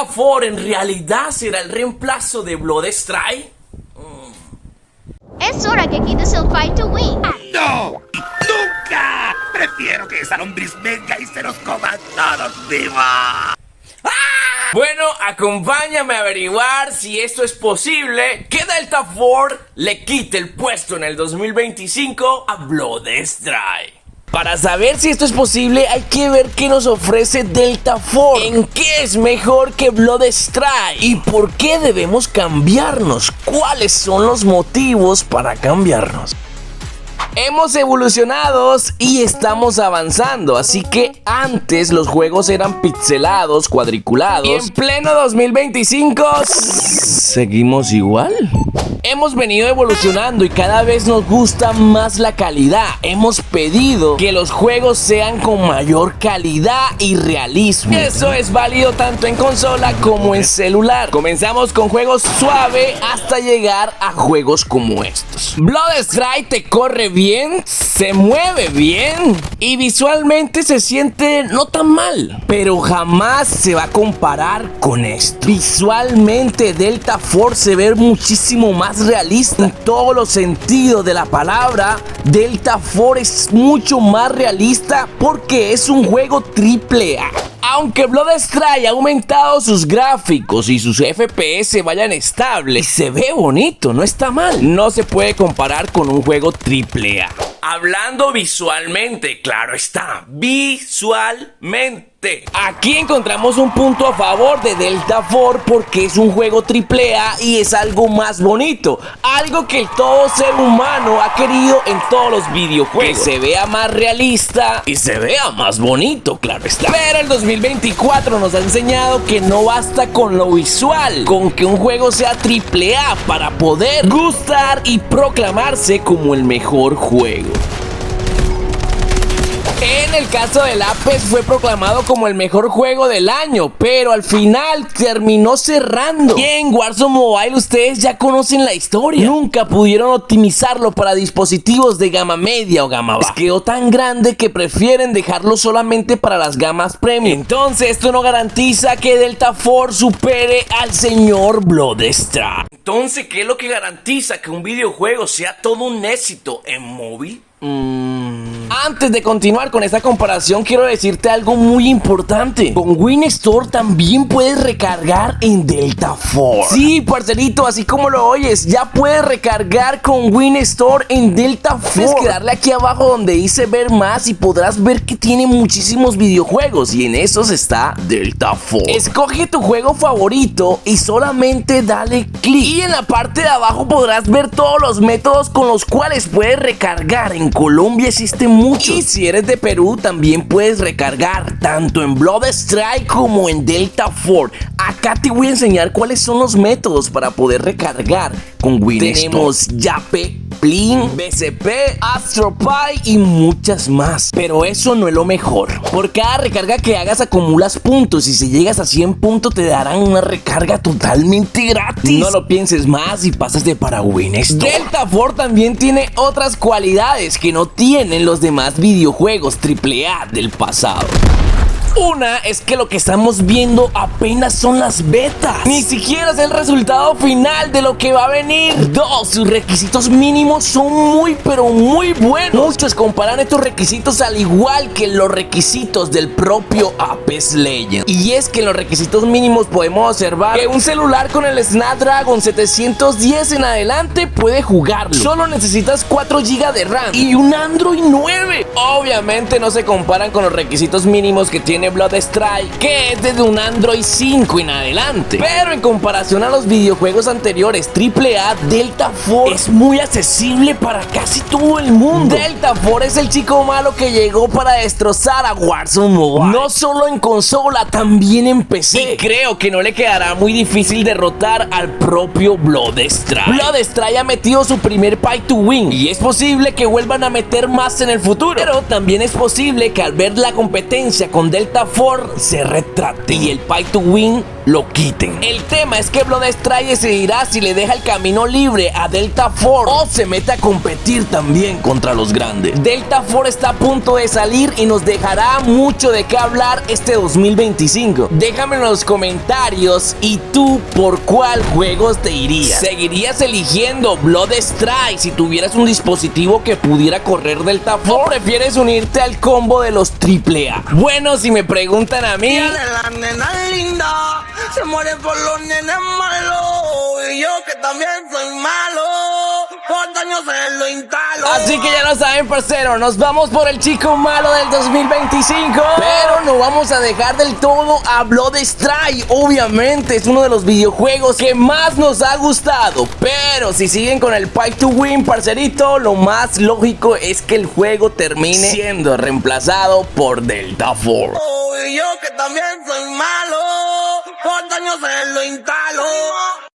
¿Delta Force en realidad será el reemplazo de Bloodstrike? Es hora que quites el Fight to Win. ¡No! ¡Nunca! Prefiero que esa lombriz venga y se los coma a todos vivos. Bueno, acompáñame a averiguar si esto es posible que Delta Force le quite el puesto en el 2025 a Bloodstrike. Para saber si esto es posible hay que ver qué nos ofrece Delta Force, en qué es mejor que Bloodstrike y por qué debemos cambiarnos, cuáles son los motivos para cambiarnos. Hemos evolucionado y estamos avanzando, así que antes los juegos eran pixelados, cuadriculados, y en pleno 2025 seguimos igual. Hemos venido evolucionando y cada vez nos gusta más la calidad. Hemos pedido que los juegos sean con mayor calidad y realismo. Eso es válido tanto en consola como en celular. Comenzamos con juegos suave hasta llegar a juegos como estos. Bloodstrike te corre bien, se mueve bien y visualmente se siente no tan mal, pero jamás se va a comparar con esto. Visualmente Delta Force se ve muchísimo más realista en todos los sentidos de la palabra. Delta Force es mucho más realista porque es un juego AAA. Aunque Bloodstrike ha aumentado sus gráficos y sus FPS vayan estables, se ve bonito, no está mal. No se puede comparar con un juego AAA. Hablando visualmente, claro está, visualmente. Aquí encontramos un punto a favor de Delta Force porque es un juego AAA y es algo más bonito. Algo que todo ser humano ha querido en todos los videojuegos. Que se vea más realista y se vea más bonito, claro está. Pero el 2024 nos ha enseñado que no basta con lo visual, con que un juego sea AAA para poder gustar y proclamarse como el mejor juego. En el caso del Apex fue proclamado como el mejor juego del año, pero al final terminó cerrando. Y en Warzone Mobile ustedes ya conocen la historia. Nunca pudieron optimizarlo para dispositivos de gama media o gama baja. Quedó tan grande que prefieren dejarlo solamente para las gamas premium. Entonces esto no garantiza que Delta Force supere al señor Bloodstrike. Entonces, ¿qué es lo que garantiza que un videojuego sea todo un éxito en móvil? Antes de continuar con esta comparación, quiero decirte algo muy importante. Con Win Store también puedes recargar en Delta Force. Sí, parcerito, así como lo oyes, ya puedes recargar con Win Store en Delta Force. Tienes que darle aquí abajo donde dice ver más y podrás ver que tiene muchísimos videojuegos y en esos está Delta Force. Escoge tu juego favorito y solamente dale clic. Y en la parte de abajo podrás ver todos los métodos con los cuales puedes recargar. En Colombia existen muchos. Y si eres de Perú también puedes recargar tanto en Bloodstrike como en Delta Force. Acá te voy a enseñar cuáles son los métodos para poder recargar con Win. Tenemos Yape, Plin, BCP, AstroPi y muchas más. Pero eso no es lo mejor. Por cada recarga que hagas acumulas puntos y si llegas a 100 puntos te darán una recarga totalmente gratis. No lo pienses más y pásate para Win Store. Delta Force también tiene otras cualidades que no tienen los demás videojuegos AAA del pasado. Una es que lo que estamos viendo apenas son las betas. Ni siquiera es el resultado final de lo que va a venir. Dos, sus requisitos mínimos son muy pero muy buenos. Muchos comparan estos requisitos al igual que los requisitos del propio Apex Legends. Y es que en los requisitos mínimos podemos observar que un celular con el Snapdragon 710 en adelante puede jugarlo. Solo necesitas 4 GB de RAM y un Android 9. Obviamente no se comparan con los requisitos mínimos que tiene Bloodstrike, que es desde un Android 5 en adelante. Pero en comparación a los videojuegos anteriores AAA, Delta Force es muy accesible para casi todo el mundo. Delta Force es el chico malo que llegó para destrozar a Warzone Mobile. No solo en consola, también en PC. Y creo que no le quedará muy difícil derrotar al propio Bloodstrike. Bloodstrike ha metido su primer Pay to Win y es posible que vuelvan a meter más en el futuro. Pero también es posible que al ver la competencia con Delta Force se retrate y el Pay to Win lo quiten. El tema es que Bloodstrike decidirá si le deja el camino libre a Delta Force o se mete a competir también contra los grandes. Delta Force está a punto de salir y nos dejará mucho de qué hablar este 2025. Déjame en los comentarios, ¿y tú por cuál juegos te irías? ¿Seguirías eligiendo Bloodstrike si tuvieras un dispositivo que pudiera correr Delta Force? ¿O prefieres unirte al combo de los AAA? Bueno, si me preguntan a mí, la nena linda se muere por los nenes malos, y yo que también soy malo, por daño se lo instalo. así que ya lo saben, parcero, nos vamos por el chico malo del 2025. Pero no vamos a dejar del todo a Bloodstrike. Obviamente es uno de los videojuegos que más nos ha gustado, pero si siguen con el Pay to Win, parcerito, lo más lógico es que el juego termine siendo reemplazado por Delta Force. Y yo que también soy malo, por daño se lo instalo.